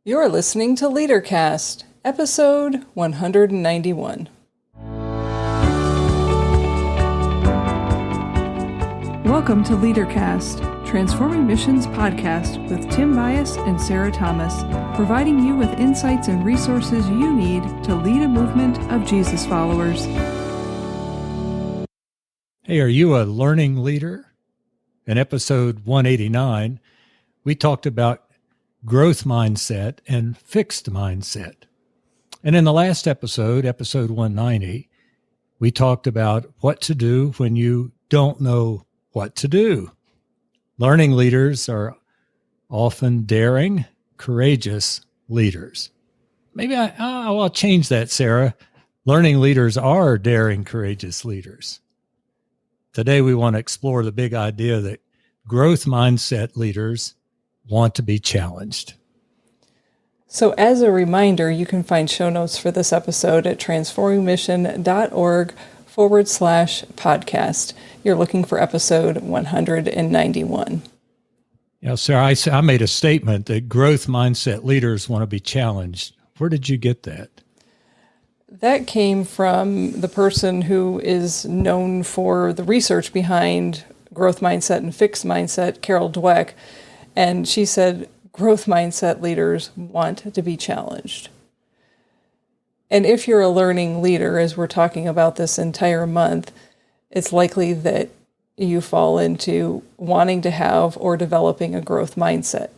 You're listening to LeaderCast, episode 191. Welcome to LeaderCast, Transforming Missions podcast with Tim Bias and Sarah Thomas, providing you with insights and resources you need to lead a movement of Jesus followers. Hey, are you a learning leader? In episode 189, we talked about growth mindset and fixed mindset. And in the last episode 190, we talked about what to do when you don't know what to do. Learning leaders are often daring, courageous leaders. Maybe I'll change that, Sarah. Learning leaders are daring, courageous leaders. Today, we want to explore the big idea that growth mindset leaders want to be challenged. So as a reminder, you can find show notes for this episode at transformingmission.org/podcast. You're looking for episode 191. Yeah, Sarah, I made a statement that growth mindset leaders want to be challenged. Where did you get that? That came from the person who is known for the research behind growth mindset and fixed mindset, Carol Dweck. And she said, growth mindset leaders want to be challenged. And if you're a learning leader, as we're talking about this entire month, it's likely that you fall into wanting to have or developing a growth mindset.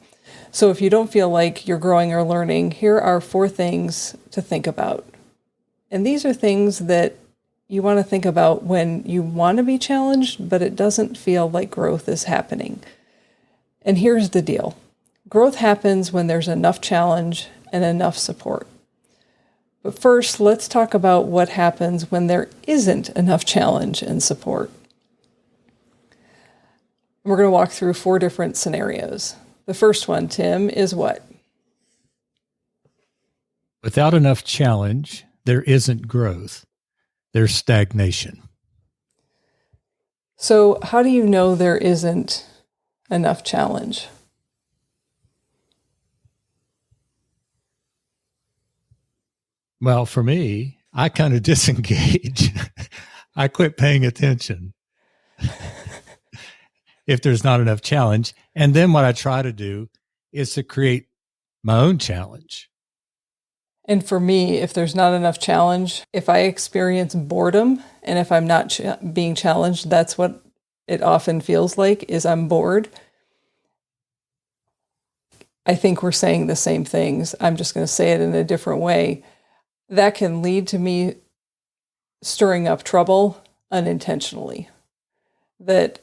So if you don't feel like you're growing or learning, here are 4 things to think about. And these are things that you want to think about when you want to be challenged, but it doesn't feel like growth is happening. And here's the deal. Growth happens when there's enough challenge and enough support. But first, let's talk about what happens when there isn't enough challenge and support. We're going to walk through 4 different scenarios. The first one, Tim, is what? Without enough challenge, there isn't growth. There's stagnation. So how do you know there isn't enough challenge? Well, for me, I kind of disengage. I quit paying attention if there's not enough challenge. And then what I try to do is to create my own challenge. And for me, if there's not enough challenge, if I experience boredom and if I'm not being challenged, that's what it often feels like, is I'm bored. I think we're saying the same things. I'm just going to say it in a different way. That can lead to me stirring up trouble unintentionally. That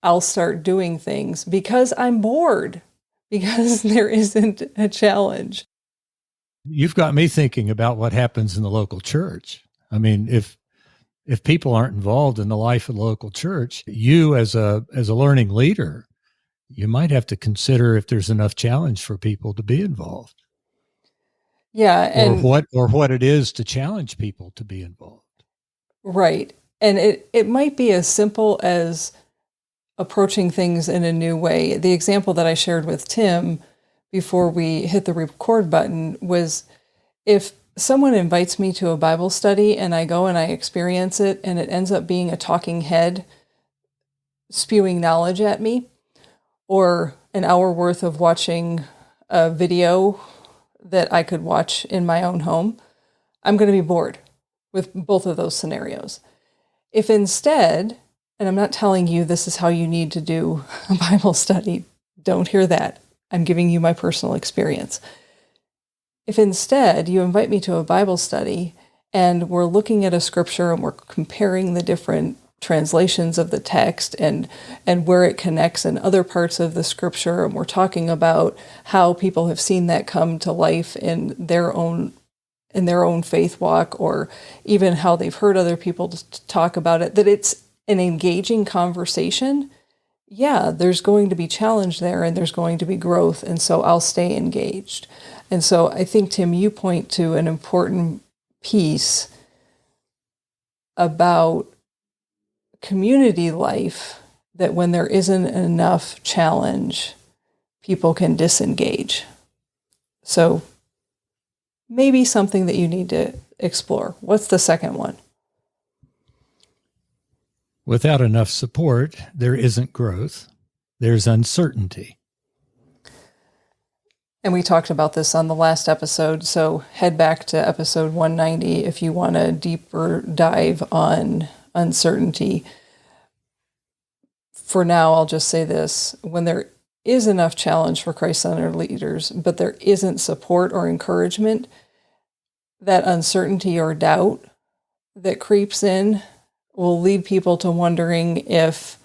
I'll start doing things because I'm bored, because there isn't a challenge. You've got me thinking about what happens in the local church. I mean, if people aren't involved in the life of the local church, you as a learning leader, you might have to consider if there's enough challenge for people to be involved. Yeah, and or what it is to challenge people to be involved. Right. And it might be as simple as approaching things in a new way. The example that I shared with Tim before we hit the record button was, if someone invites me to a Bible study and I go and I experience it and it ends up being a talking head spewing knowledge at me, or an hour worth of watching a video that I could watch in my own home, I'm going to be bored with both of those scenarios. If instead, and I'm not telling you this is how you need to do a Bible study, don't hear that. I'm giving you my personal experience. If instead you invite me to a Bible study and we're looking at a scripture and we're comparing the different translations of the text and where it connects in other parts of the scripture, and we're talking about how people have seen that come to life in their own faith walk, or even how they've heard other people talk about it, that it's an engaging conversation, yeah, there's going to be challenge there and there's going to be growth. And so I'll stay engaged. And so I think, Tim, you point to an important piece about community life, that when there isn't enough challenge, people can disengage. So maybe something that you need to explore. What's the second one? Without enough support, there isn't growth. There's uncertainty. And we talked about this on the last episode, so head back to episode 190 if you want a deeper dive on uncertainty. For now, I'll just say this. When there is enough challenge for Christ-centered leaders, but there isn't support or encouragement, that uncertainty or doubt that creeps in will lead people to wondering if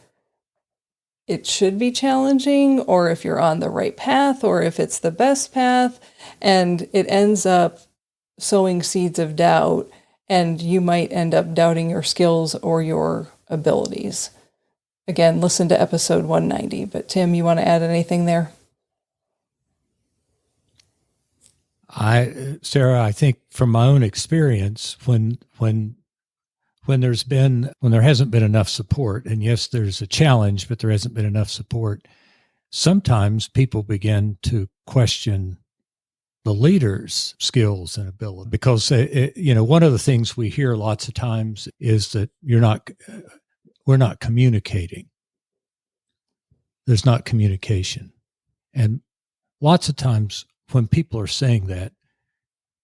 it should be challenging, or if you're on the right path, or if it's the best path. And it ends up sowing seeds of doubt, and you might end up doubting your skills or your abilities. Again, listen to episode 190. But Tim, you want to add anything there? Sarah, I think from my own experience, when there hasn't been enough support, and yes, there's a challenge, but there hasn't been enough support, sometimes people begin to question the leader's skills and ability, because one of the things we hear lots of times is that we're not communicating. There's not communication, and lots of times when people are saying that,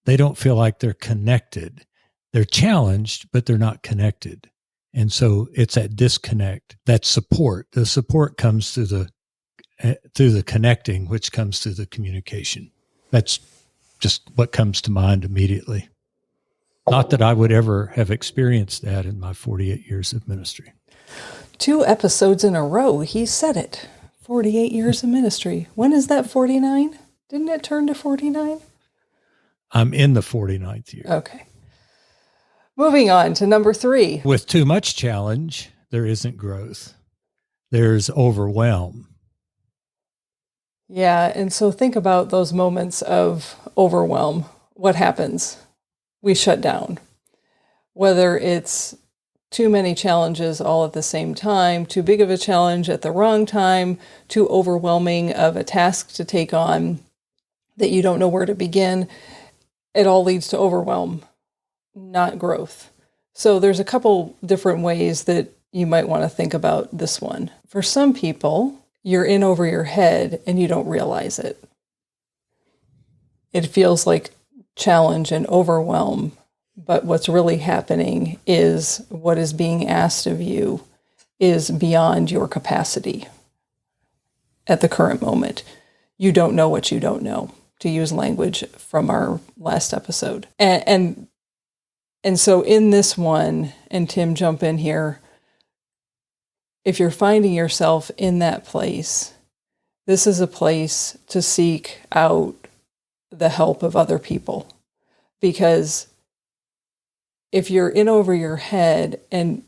they don't feel like they're connected. They're challenged, but they're not connected. And so it's that disconnect, that support. The support comes through the connecting, which comes through the communication. That's just what comes to mind immediately. Not that I would ever have experienced that in my 48 years of ministry. 2 episodes in a row, he said it. 48 years of ministry. When is that 49? Didn't it turn to 49? I'm in the 49th year. Okay. Moving on to number 3. With too much challenge, there isn't growth. There's overwhelm. Yeah, and so think about those moments of overwhelm. What happens? We shut down. Whether it's too many challenges all at the same time, too big of a challenge at the wrong time, too overwhelming of a task to take on that you don't know where to begin, it all leads to overwhelm, not growth. So there's a couple different ways that you might want to think about this one. For some people, you're in over your head and you don't realize it. It feels like challenge and overwhelm, but what's really happening is what is being asked of you is beyond your capacity at the current moment. You don't know what you don't know, to use language from our last episode. And so in this one, and Tim, jump in here, if you're finding yourself in that place, this is a place to seek out the help of other people. Because if you're in over your head and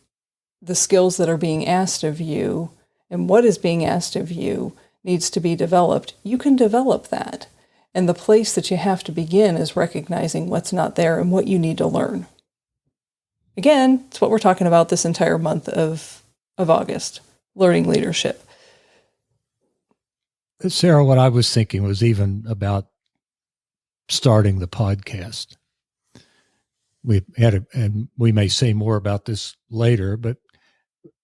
the skills that are being asked of you and what is being asked of you needs to be developed, you can develop that. And the place that you have to begin is recognizing what's not there and what you need to learn. Again, it's what we're talking about this entire month of August, learning leadership. Sarah, what I was thinking was even about starting the podcast. And we may say more about this later, but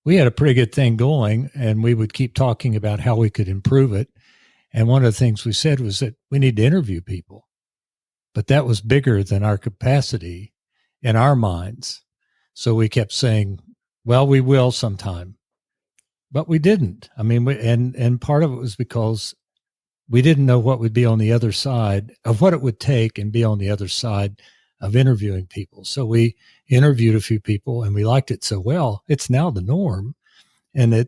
we had a pretty good thing going, and we would keep talking about how we could improve it. And one of the things we said was that we need to interview people, but that was bigger than our capacity in our minds. So we kept saying, well, we will sometime, but we didn't. I mean, and part of it was because we didn't know what would be on the other side of what it would take and be on the other side of interviewing people. So we interviewed a few people and we liked it so well, it's now the norm. And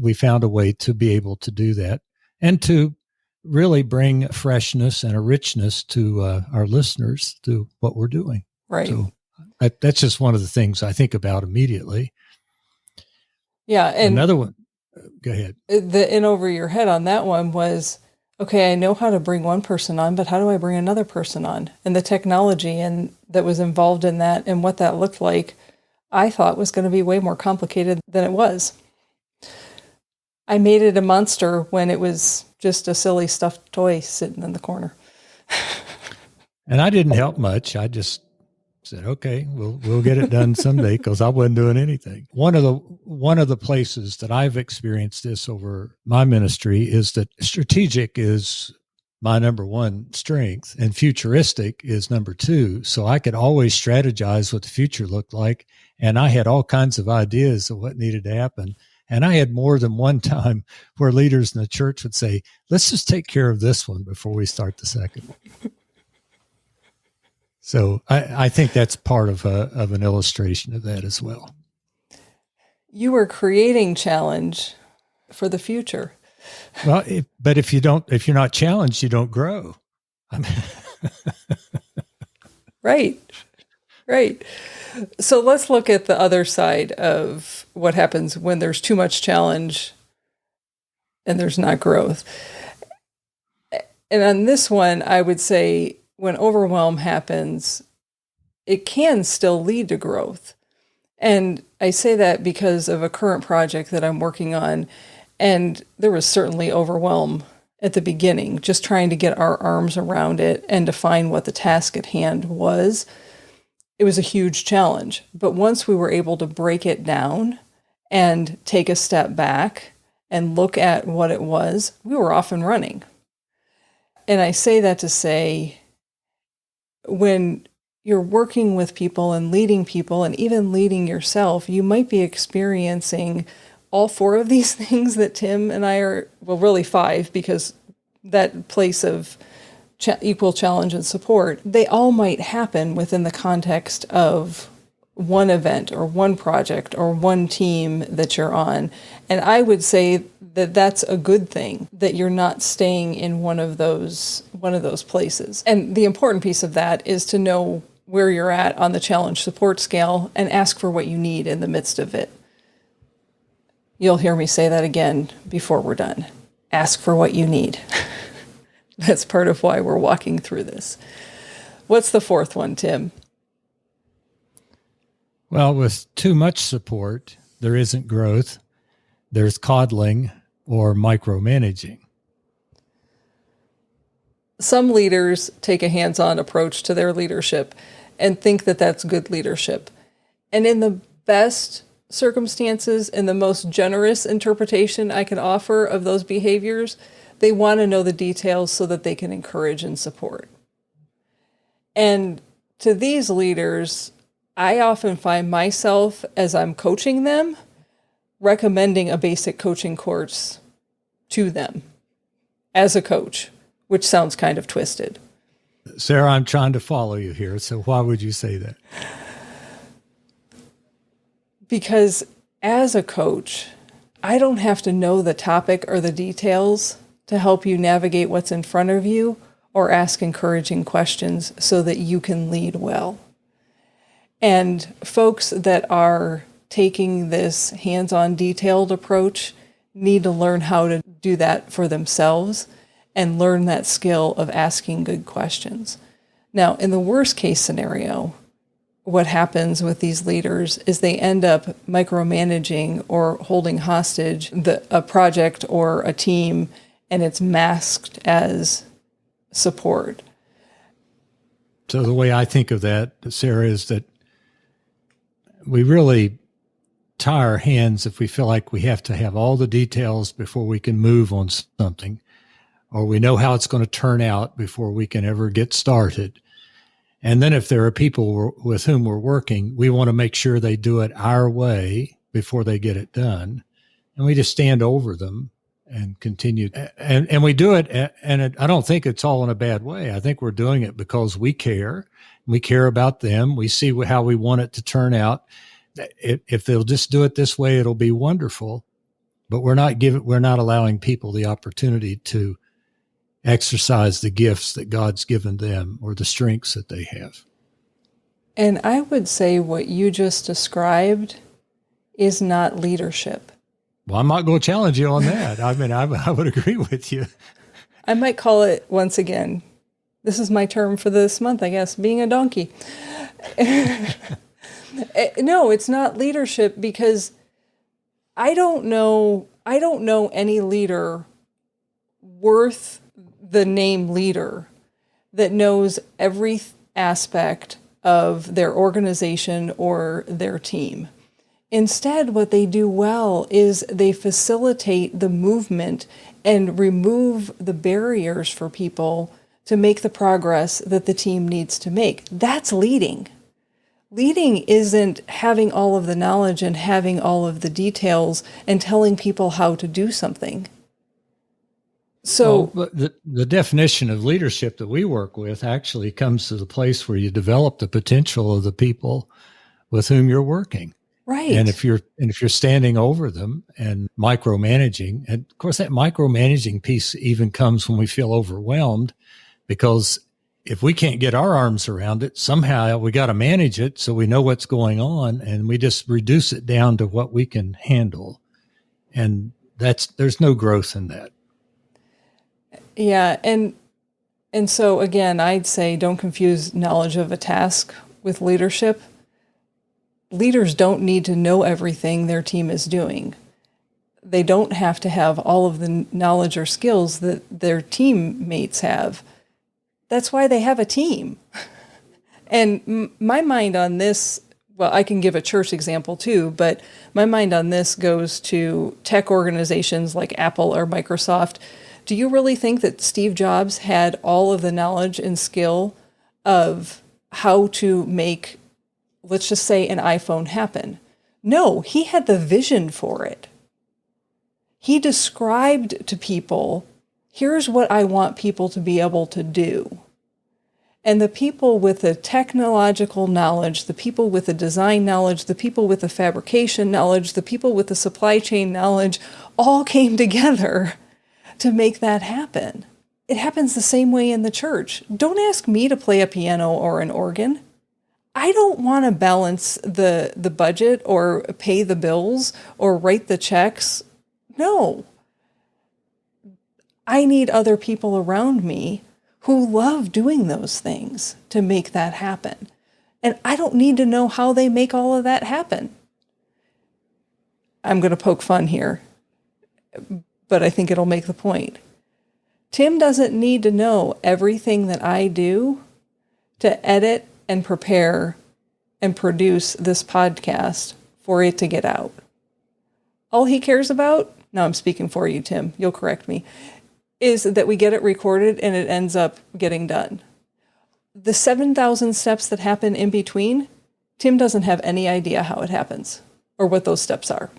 we found a way to be able to do that and to really bring freshness and a richness to our listeners to what we're doing. Right. So that's just one of the things I think about immediately. Yeah. And another one, go ahead. The in over your head on that one was, okay, I know how to bring one person on, but how do I bring another person on? And the technology and that was involved in that and what that looked like, I thought was going to be way more complicated than it was. I made it a monster when it was just a silly stuffed toy sitting in the corner. And I didn't help much. I just said, okay, we'll get it done someday, because I wasn't doing anything. One of the places that I've experienced this over my ministry is that strategic is my number one strength and futuristic is number two. So I could always strategize what the future looked like. And I had all kinds of ideas of what needed to happen. And I had more than one time where leaders in the church would say, let's just take care of this one before we start the second one. So I think that's part of an illustration of that as well. You were creating challenge for the future. Well, but if you're not challenged, you don't grow. I mean, Right. So let's look at the other side of what happens when there's too much challenge and there's not growth. And on this one, I would say when overwhelm happens, it can still lead to growth. And I say that because of a current project that I'm working on. And there was certainly overwhelm at the beginning, just trying to get our arms around it and define what the task at hand was. It was a huge challenge. But once we were able to break it down and take a step back and look at what it was, we were off and running. And I say that to say, when you're working with people and even leading yourself, you might be experiencing all four of these things that Tim and I are, well, really five, because that place of equal challenge and support, they all might happen within the context of one event or one project or one team that you're on. And I would say that that's a good thing, that you're not staying in one of those places. And the important piece of that is to know where you're at on the challenge support scale and ask for what you need in the midst of it. You'll hear me say that again before we're done. Ask for what you need. That's part of why we're walking through this. What's the fourth one, Tim? Well, with too much support, there isn't growth. There's coddling or micromanaging. Some leaders take a hands-on approach to their leadership and think that that's good leadership. And in the best circumstances and the most generous interpretation I can offer of those behaviors, they want to know the details so that they can encourage and support. And to these leaders, I often find myself, as I'm coaching them, recommending a basic coaching course to them as a coach, which sounds kind of twisted. Sarah, I'm trying to follow you here. So why would you say that? Because as a coach, I don't have to know the topic or the details to help you navigate what's in front of you or ask encouraging questions so that you can lead well. And folks that are taking this hands-on detailed approach need to learn how to do that for themselves and learn that skill of asking good questions. Now, in the worst case scenario, what happens with these leaders is they end up micromanaging or holding hostage a project or a team, and it's masked as support. So the way I think of that, Sarah, is that we really tie our hands if we feel like we have to have all the details before we can move on something, or we know how it's going to turn out before we can ever get started. And then if there are people with whom we're working, we want to make sure they do it our way before they get it done. And we just stand over them and continue. And we do it, and I don't think it's all in a bad way. I think we're doing it because we care. We care about them. We see how we want it to turn out. If they'll just do it this way, it'll be wonderful. But we're not allowing people the opportunity to exercise the gifts that God's given them or the strengths that they have. And I would say what you just described is not leadership. Well, I'm not going to challenge you on that. I mean, I would agree with you. I might call it, once again, this is my term for this month, I guess, being a donkey. No, it's not leadership, because I don't know any leader worth the name leader that knows every aspect of their organization or their team. Instead, what they do well is they facilitate the movement and remove the barriers for people to make the progress that the team needs to make. That's leading. Leading isn't having all of the knowledge and having all of the details and telling people how to do something. So the definition of leadership that we work with actually comes to the place where you develop the potential of the people with whom you're working. right. And if you're standing over them and micromanaging, and of course that micromanaging piece even comes when we feel overwhelmed, because if we can't get our arms around it, somehow we got to manage it so we know what's going on, and we just reduce it down to what we can handle. And there's no growth in that. Yeah, and so again, I'd say don't confuse knowledge of a task with leadership. Leaders don't need to know everything their team is doing. They don't have to have all of the knowledge or skills that their teammates have. That's why they have a team. And my mind on this, well, I can give a church example too, but my mind on this goes to tech organizations like Apple or Microsoft. Do you really think that Steve Jobs had all of the knowledge and skill of how to make, let's just say, an iPhone happen? No, he had the vision for it. He described to people, here's what I want people to be able to do. And the people with the technological knowledge, the people with the design knowledge, the people with the fabrication knowledge, the people with the supply chain knowledge, all came together to make that happen. It happens the same way in the church. Don't ask me to play a piano or an organ. I don't want to balance the budget or pay the bills or write the checks. No. I need other people around me who love doing those things to make that happen. And I don't need to know how they make all of that happen. I'm going to poke fun here, but I think it'll make the point. Tim doesn't need to know everything that I do to edit and prepare and produce this podcast for it to get out. All he cares about, now I'm speaking for you, Tim, you'll correct me, is that we get it recorded and it ends up getting done. The 7,000 steps that happen in between, Tim doesn't have any idea how it happens or what those steps are.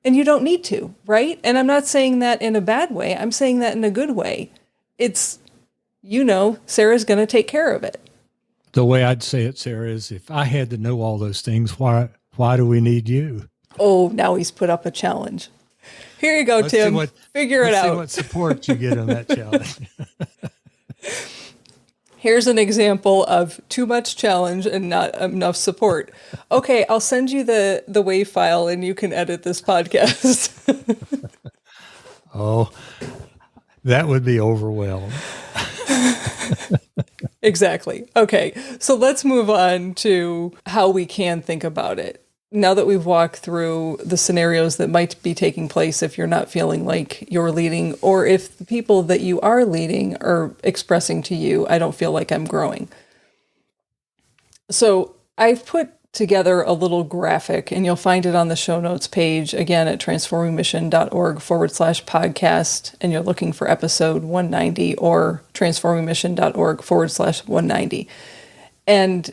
And you don't need to, right? And I'm not saying that in a bad way. I'm saying that in a good way. It's, Sarah's going to take care of it. The way I'd say it, Sarah, is if I had to know all those things, why do we need you? Oh, now he's put up a challenge. Here you go, Tim. Figure it out. Let's see what support you get on that challenge. Here's an example of too much challenge and not enough support. Okay, I'll send you the WAV file and you can edit this podcast. Oh, that would be overwhelmed. Exactly. Okay, so let's move on to how we can think about it. Now that we've walked through the scenarios that might be taking place if you're not feeling like you're leading, or if the people that you are leading are expressing to you, I don't feel like I'm growing. So I've put together a little graphic, and you'll find it on the show notes page, again, at transformingmission.org/podcast, and you're looking for episode 190 or transformingmission.org/190. And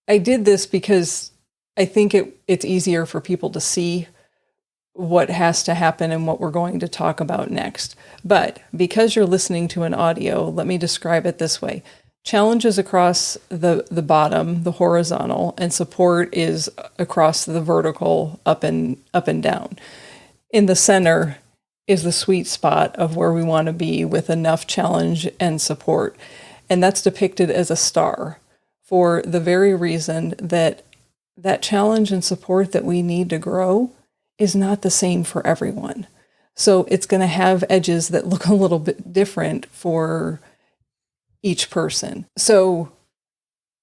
I did this because I think it's easier for people to see what has to happen and what we're going to talk about next. But because you're listening to an audio, let me describe it this way. Challenge is across the bottom, the horizontal, and support is across the vertical, up and down. In the center is the sweet spot of where we want to be with enough challenge and support. And that's depicted as a star for the very reason that challenge and support that we need to grow is not the same for everyone. So it's going to have edges that look a little bit different for each person. So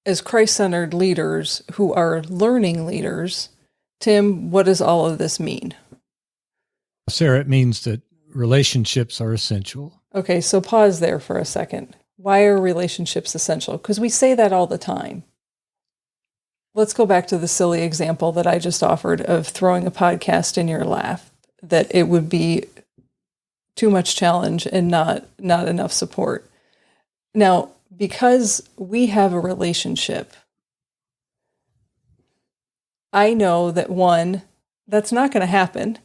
as Christ-centered leaders who are learning leaders, Tim, what does all of this mean? Sarah, it means that relationships are essential. Okay, so pause there for a second. Why are relationships essential? Because we say that all the time. Let's go back to the silly example that I just offered of throwing a podcast in your lap, that it would be too much challenge and not enough support. Now, because we have a relationship, I know that one, that's not going to happen.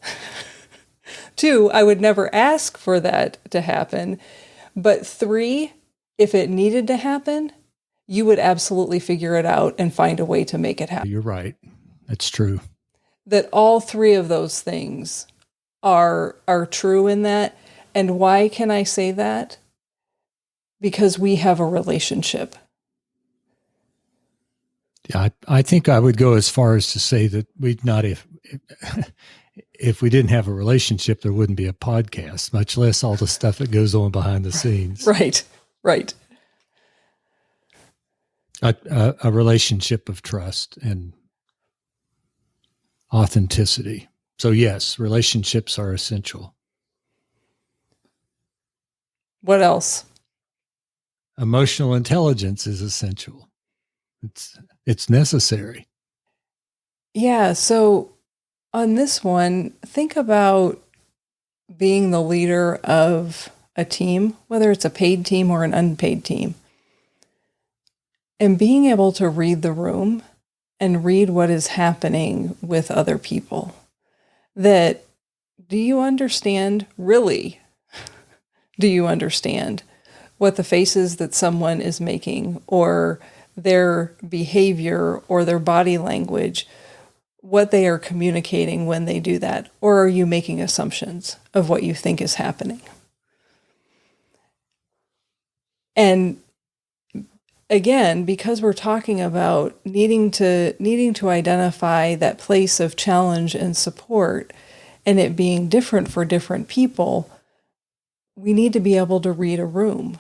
Two, I would never ask for that to happen. But three, if it needed to happen, you would absolutely figure it out and find a way to make it happen. You're right. That's true. That all three of those things are true in that. And why can I say that? Because we have a relationship. Yeah, I think I would go as far as to say that we'd not, if we didn't have a relationship, there wouldn't be a podcast, much less all the stuff that goes on behind the scenes. Right. A relationship of trust and authenticity. So yes, relationships are essential. What else? Emotional intelligence is essential. It's necessary. Yeah, so on this one, think about being the leader of a team, whether it's a paid team or an unpaid team, and being able to read the room and read what is happening with other people. That, do you understand, really, do you understand what the faces that someone is making, or their behavior or their body language, what they are communicating when they do that? Or are you making assumptions of what you think is happening? And again, because we're talking about needing to identify that place of challenge and support, and it being different for different people, we need to be able to read a room.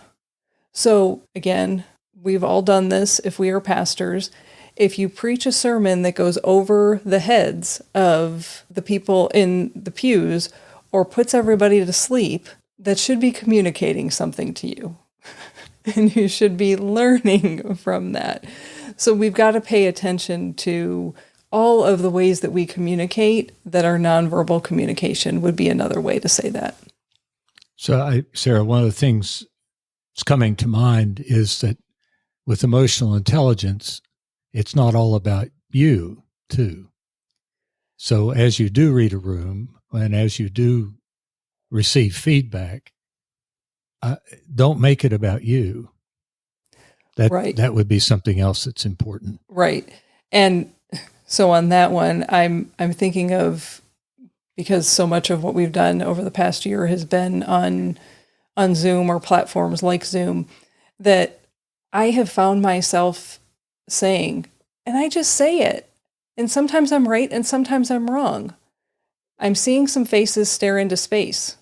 So again, we've all done this if we are pastors. If you preach a sermon that goes over the heads of the people in the pews or puts everybody to sleep, that should be communicating something to you. And you should be learning from that. So we've got to pay attention to all of the ways that we communicate that are nonverbal communication, would be another way to say that. So Sarah, one of the things that's coming to mind is that with emotional intelligence, it's not all about you too. So as you do read a room and as you do receive feedback, don't make it about you. That would be something else that's important. Right. And so on that one, I'm thinking of, because so much of what we've done over the past year has been on Zoom or platforms like Zoom, that I have found myself saying, and I just say it, and sometimes I'm right and sometimes I'm wrong. I'm seeing some faces stare into space.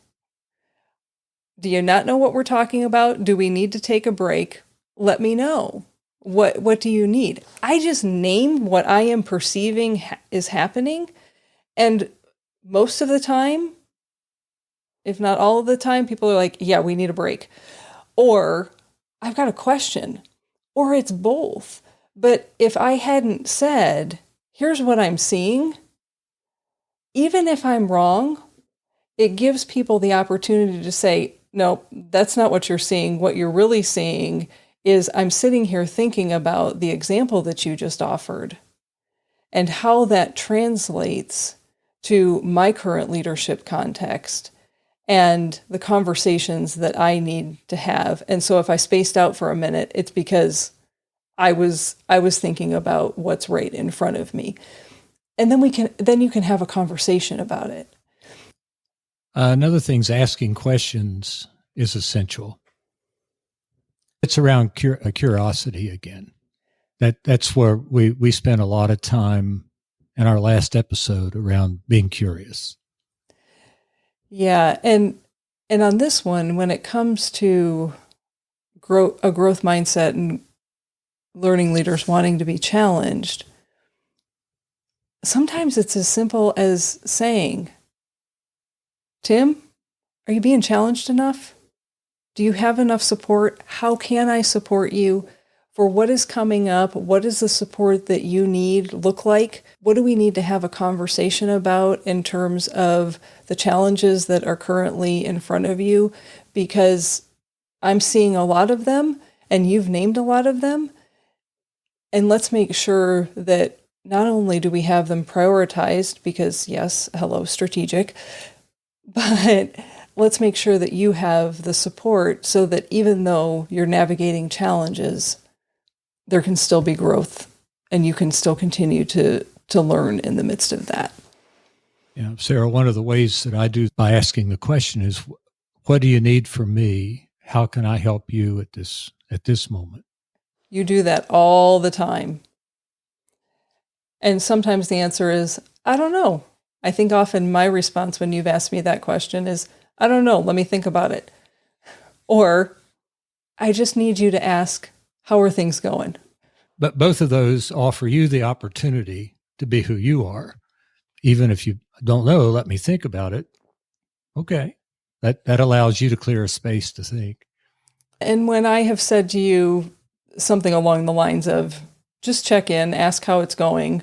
Do you not know what we're talking about? Do we need to take a break? Let me know. What do you need? I just name what I am perceiving is happening. And most of the time, if not all of the time, people are like, yeah, we need a break. Or I've got a question. Or it's both. But if I hadn't said, here's what I'm seeing, even if I'm wrong, it gives people the opportunity to say, no, that's not what you're seeing. What you're really seeing is I'm sitting here thinking about the example that you just offered and how that translates to my current leadership context and the conversations that I need to have. And so if I spaced out for a minute, it's because I was thinking about what's right in front of me. And then you can have a conversation about it. Another thing's asking questions is essential. It's around curiosity again. That's where we spent a lot of time in our last episode around being curious. Yeah, and on this one, when it comes to a growth mindset and learning leaders wanting to be challenged, sometimes it's as simple as saying, Tim, Are you being challenged enough? Do you have enough support? How can I support you for what is coming up? What does the support that you need look like? What do we need to have a conversation about in terms of the challenges that are currently in front of you? Because I'm seeing a lot of them, and you've named a lot of them. And let's make sure that not only do we have them prioritized, because yes, hello, strategic, but let's make sure that you have the support so that even though you're navigating challenges, there can still be growth and you can still continue to learn in the midst of that. Yeah, Sarah, one of the ways that I do by asking the question is, what do you need from me? How can I help you at this moment? You do that all the time. And sometimes the answer is, I don't know. I think often my response when you've asked me that question is, I don't know, let me think about it. Or, I just need you to ask, how are things going? But both of those offer you the opportunity to be who you are. Even if you don't know, let me think about it. Okay. That allows you to clear a space to think. And when I have said to you something along the lines of, just check in, ask how it's going,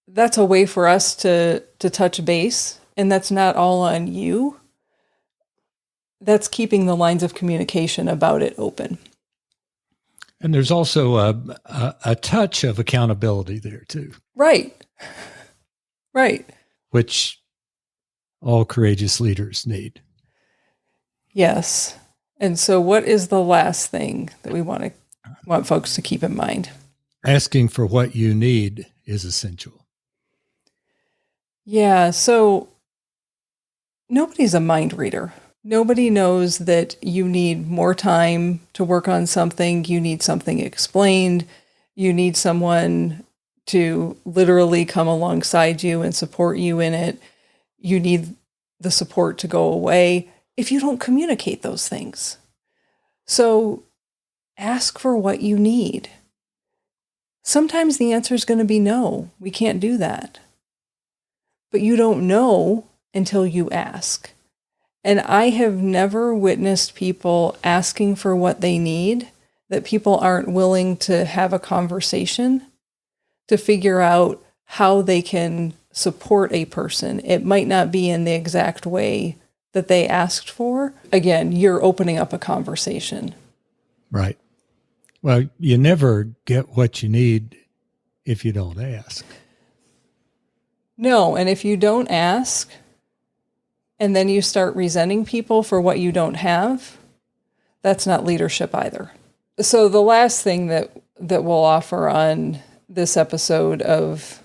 that's a way for us to touch base. And that's not all on you. That's keeping the lines of communication about it open. And there's also a touch of accountability there too. Right. Right. Which all courageous leaders need. Yes. And so what is the last thing that we want folks to keep in mind? Asking for what you need is essential. Yeah. So nobody's a mind reader. Nobody knows that you need more time to work on something. You need something explained. You need someone to literally come alongside you and support you in it. You need the support to go away if you don't communicate those things. So ask for what you need. Sometimes the answer is going to be no, we can't do that. But you don't know until you ask. And I have never witnessed people asking for what they need, that people aren't willing to have a conversation to figure out how they can support a person. It might not be in the exact way that they asked for. Again, you're opening up a conversation. Right. Well, you never get what you need if you don't ask. No, and if you don't ask, and then you start resenting people for what you don't have, that's not leadership either. So the last thing that we'll offer on this episode of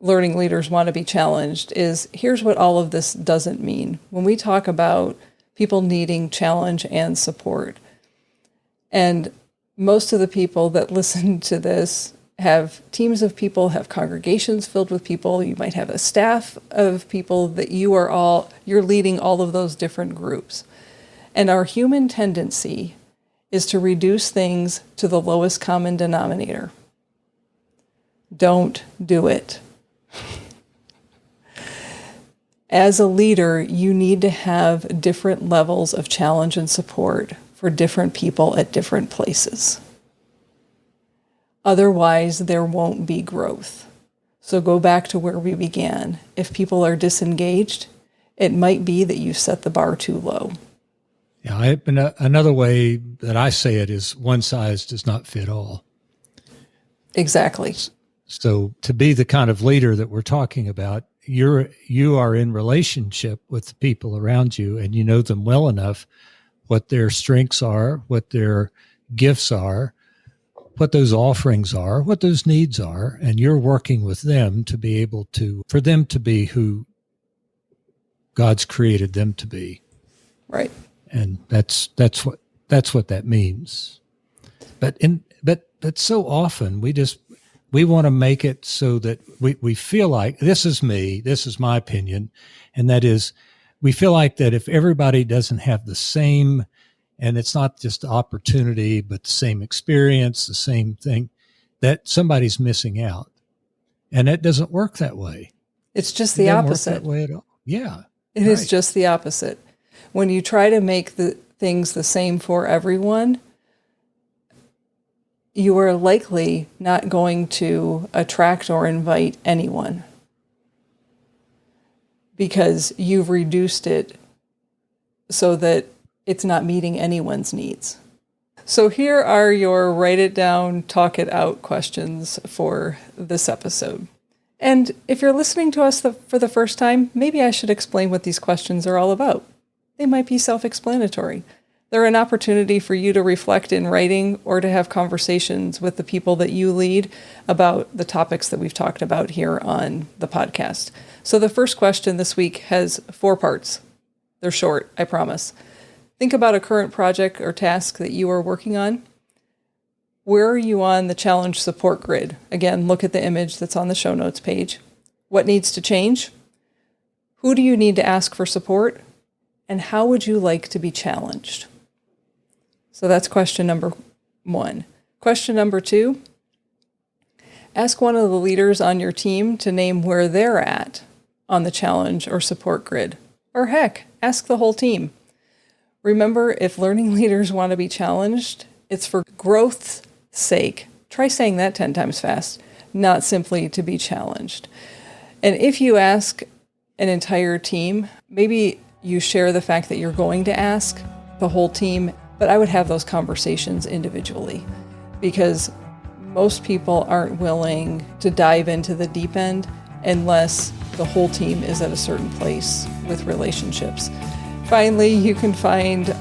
Learning Leaders Want to Be Challenged is, here's what all of this doesn't mean. When we talk about people needing challenge and support, and most of the people that listen to this have teams of people, have congregations filled with people. You might have a staff of people that you're leading all of those different groups. And our human tendency is to reduce things to the lowest common denominator. Don't do it. As a leader, you need to have different levels of challenge and support for different people at different places. Otherwise, there won't be growth. So go back to where we began. If people are disengaged, it might be that you set the bar too low. Yeah, another way that I say it is one size does not fit all. Exactly. So to be the kind of leader that we're talking about, you are in relationship with the people around you, and you know them well enough, what their strengths are, what their gifts are, what those offerings are, what those needs are, and you're working with them to be able to, for them to be who God's created them to be. Right. And that's what that means. But so often we want to make it so that we feel like, this is me, this is my opinion, and that is, we feel like that if everybody doesn't have the same, and it's not just opportunity, but the same experience, the same thing, that somebody's missing out. And it doesn't work that way. It's just It the doesn't opposite. work that way at all. Yeah. It is Right. just the opposite. When you try to make the things the same for everyone, you are likely not going to attract or invite anyone because you've reduced it so that it's not meeting anyone's needs. So here are your write it down, talk it out questions for this episode. And if you're listening to us for the first time, maybe I should explain what these questions are all about. They might be self-explanatory. They're an opportunity for you to reflect in writing or to have conversations with the people that you lead about the topics that we've talked about here on the podcast. So the first question this week has 4 parts. They're short, I promise. Think about a current project or task that you are working on. Where are you on the challenge support grid? Again, look at the image that's on the show notes page. What needs to change? Who do you need to ask for support? And how would you like to be challenged? So that's question number 1. Question number 2, ask one of the leaders on your team to name where they're at on the challenge or support grid. Or heck, ask the whole team. Remember, if learning leaders want to be challenged, it's for growth's sake. Try saying that 10 times fast, not simply to be challenged. And if you ask an entire team, maybe you share the fact that you're going to ask the whole team, but I would have those conversations individually because most people aren't willing to dive into the deep end unless the whole team is at a certain place with relationships. Finally, you can find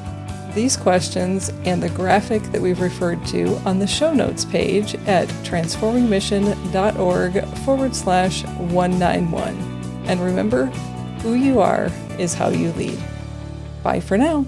these questions and the graphic that we've referred to on the show notes page at transformingmission.org/191. And remember, who you are is how you lead. Bye for now.